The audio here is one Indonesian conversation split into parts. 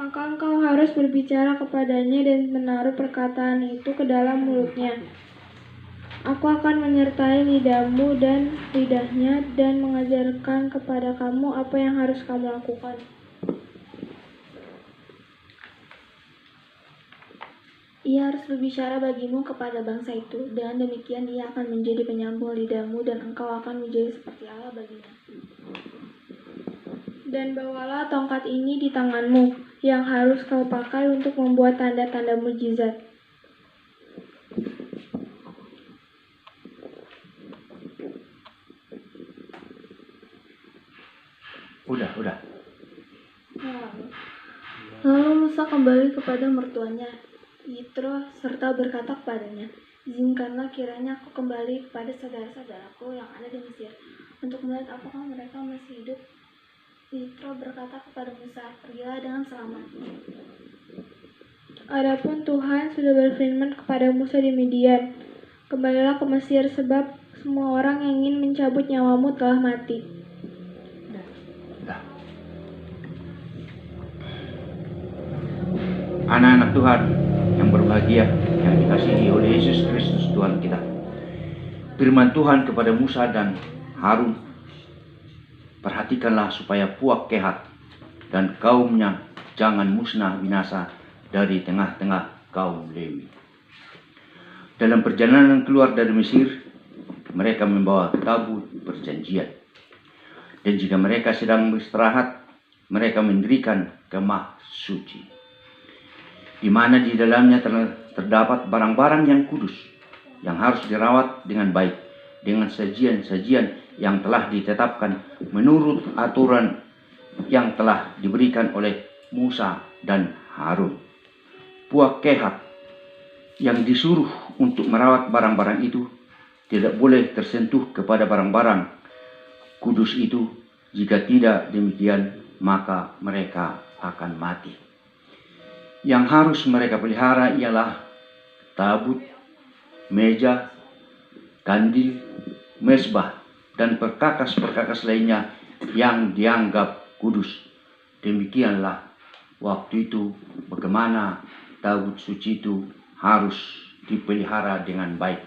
maka engkau harus berbicara kepadanya dan menaruh perkataan itu ke dalam mulutnya. Aku akan menyertai lidahmu dan lidahnya dan mengajarkan kepada kamu apa yang harus kamu lakukan. Ia harus berbicara bagimu kepada bangsa itu. Dengan demikian ia akan menjadi penyambung lidahmu dan engkau akan menjadi seperti Allah baginya. Dan bawalah tongkat ini di tanganmu, yang harus kau pakai untuk membuat tanda-tanda mukjizat. Udah. Lalu Musa kembali kepada mertuanya, Yitro, serta berkata kepadanya, izinkanlah kiranya aku kembali kepada saudara-saudaraku yang ada di Mesir, untuk melihat apakah mereka masih hidup. Yitro berkata kepada Musa, pergilah dengan selamat. Adapun Tuhan sudah berfirman kepada Musa di Midian, kembalilah ke Mesir sebab semua orang yang ingin mencabut nyawamu telah mati. Anak-anak Tuhan yang berbahagia, yang dikasihi oleh Yesus Kristus Tuhan kita. Firman Tuhan kepada Musa dan Harun, perhatikanlah supaya Puak Kehat dan kaumnya jangan musnah binasa dari tengah-tengah kaum Lewi. Dalam perjalanan keluar dari Mesir, mereka membawa tabut perjanjian. Dan jika mereka sedang beristirahat, mereka mendirikan kemah suci, di mana di dalamnya terdapat barang-barang yang kudus, yang harus dirawat dengan baik, dengan sajian-sajian yang telah ditetapkan menurut aturan yang telah diberikan oleh Musa dan Harun. Puak Kehat yang disuruh untuk merawat barang-barang itu tidak boleh tersentuh kepada barang-barang kudus itu. Jika tidak demikian, maka mereka akan mati. Yang harus mereka pelihara ialah tabut, meja, kandil, mezbah, dan perkakas-perkakas lainnya yang dianggap kudus. Demikianlah waktu itu bagaimana tabut suci itu harus dipelihara dengan baik.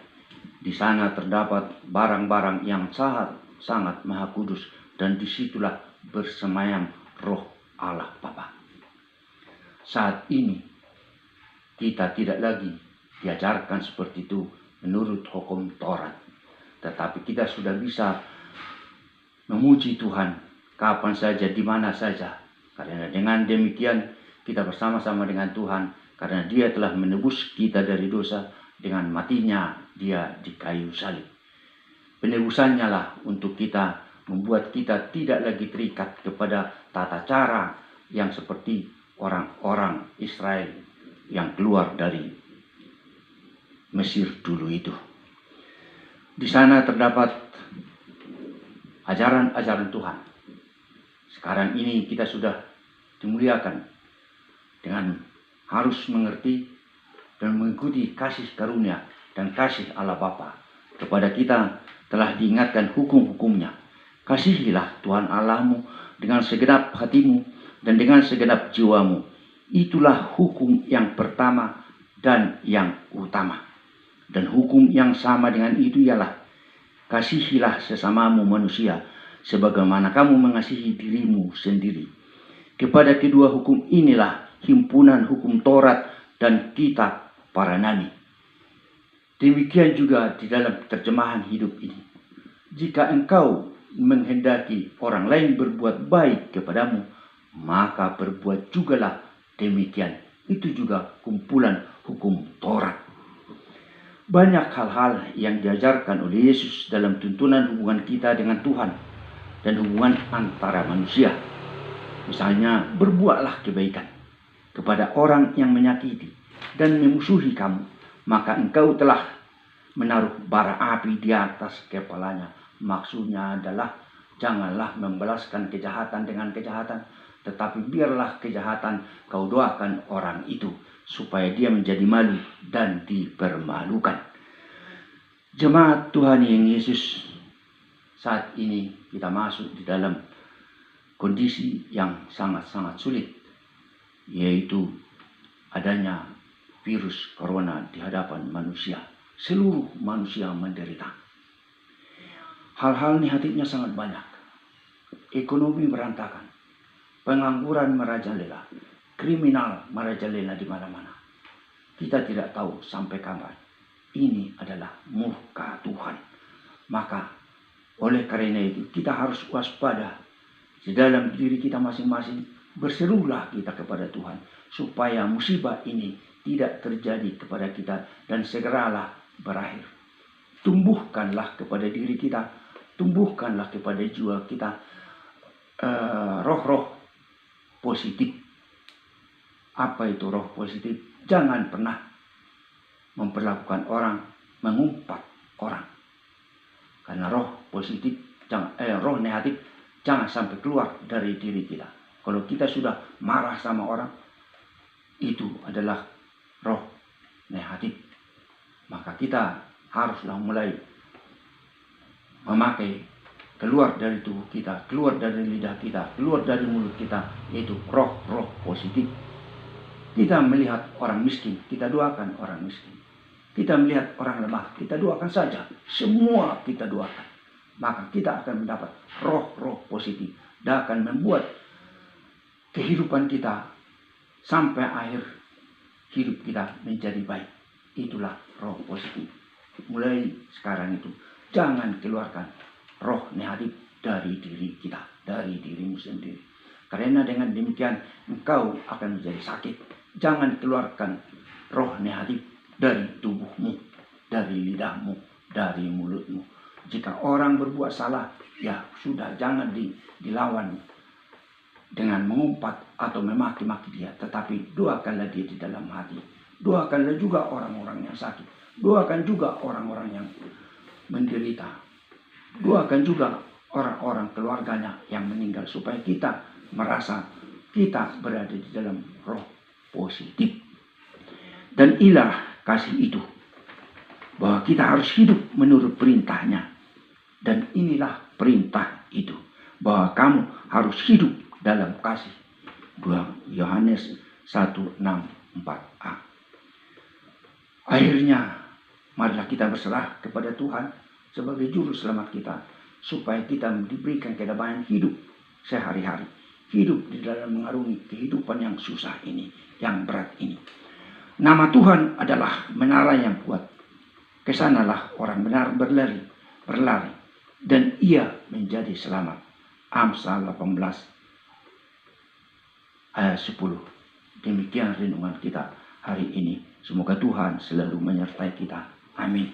Di sana terdapat barang-barang yang sangat maha kudus, dan disitulah bersemayam roh Allah Bapa. Saat ini kita tidak lagi diajarkan seperti itu menurut hukum Taurat, tetapi kita sudah bisa memuji Tuhan kapan saja, di mana saja, karena dengan demikian kita bersama-sama dengan Tuhan, karena Dia telah menebus kita dari dosa dengan matinya Dia di kayu salib. Penebusannya lah untuk kita, membuat kita tidak lagi terikat kepada tata cara yang seperti orang-orang Israel yang keluar dari Mesir dulu itu. Di sana terdapat ajaran-ajaran Tuhan. Sekarang ini kita sudah dimuliakan dengan harus mengerti dan mengikuti kasih karunia dan kasih Allah Bapa kepada kita. Telah diingatkan hukum-hukumnya. Kasihilah Tuhan Allahmu dengan segenap hatimu dan dengan segenap jiwamu. Itulah hukum yang pertama dan yang utama. Dan hukum yang sama dengan itu ialah, kasihilah sesamamu manusia sebagaimana kamu mengasihi dirimu sendiri. Kepada kedua hukum inilah himpunan hukum Taurat dan kitab para nabi. Demikian juga di dalam terjemahan hidup ini. Jika engkau menghendaki orang lain berbuat baik kepadamu, maka berbuat jugalah demikian. Itu juga kumpulan hukum Taurat. Banyak hal-hal yang diajarkan oleh Yesus dalam tuntunan hubungan kita dengan Tuhan dan hubungan antara manusia. Misalnya, berbuatlah kebaikan kepada orang yang menyakiti dan memusuhi kamu, maka engkau telah menaruh bara api di atas kepalanya. Maksudnya adalah, janganlah membalaskan kejahatan dengan kejahatan, tetapi biarlah kejahatan kau doakan orang itu, supaya dia menjadi malu dan dipermalukan. Jemaat Tuhan yang Yesus, saat ini kita masuk di dalam kondisi yang sangat-sangat sulit. yaitu adanya virus corona di hadapan manusia. Seluruh manusia menderita. Hal-hal negatifnya sangat banyak. Ekonomi berantakan, pengangguran merajalela, kriminal merajalela di mana-mana. Kita tidak tahu sampai kapan. Ini adalah murka Tuhan. Maka oleh karena itu kita harus waspada di dalam diri kita masing-masing. Berserulah kita kepada Tuhan supaya musibah ini tidak terjadi kepada kita dan segeralah berakhir. Tumbuhkanlah kepada diri kita, tumbuhkanlah kepada jiwa kita roh-roh positif. Apa itu roh positif? Jangan pernah memperlakukan orang, mengumpat orang. Karena roh positif, roh negatif jangan sampai keluar dari diri kita. Kalau kita sudah marah sama orang, itu adalah roh negatif. Maka kita haruslah mulai memakai keluar dari tubuh kita, keluar dari lidah kita, keluar dari mulut kita, yaitu roh-roh positif. Kita melihat orang miskin, kita doakan orang miskin. Kita melihat orang lemah, kita doakan saja. Semua kita doakan. Maka kita akan mendapat roh-roh positif. Dan akan membuat kehidupan kita sampai akhir hidup kita menjadi baik. Itulah roh positif. Mulai sekarang itu, jangan keluarkan roh negatif dari diri kita, dari dirimu sendiri. Karena dengan demikian engkau akan menjadi sakit. Jangan keluarkan roh negatif dari tubuhmu, dari lidahmu, dari mulutmu. Jika orang berbuat salah, ya sudah, jangan dilawan dengan mengumpat atau memaki-maki dia. Tetapi doakanlah dia di dalam hati. Doakanlah juga orang-orang yang sakit. Doakan juga orang-orang yang menderita. Doakan juga orang-orang keluarganya yang meninggal. Supaya kita merasa kita berada di dalam roh positif. Dan inilah kasih itu. Bahwa kita harus hidup menurut perintahnya. Dan inilah perintah itu. Bahwa kamu harus hidup dalam kasih. 2 Yohanes 1:6-4a. Akhirnya, marilah kita berserah kepada Tuhan sebagai juru selamat kita. Supaya kita diberikan kedamaian hidup sehari-hari. Hidup di dalam mengarungi kehidupan yang susah ini, yang berat ini. Nama Tuhan adalah menara yang kuat. Kesanalah orang benar berlari. Dan ia menjadi selamat. Amsal 18 ayat 10. Demikian renungan kita hari ini. Semoga Tuhan selalu menyertai kita. Amin.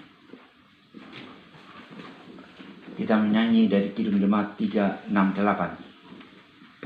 Kita menyanyi dari Kidung Jemaat 368.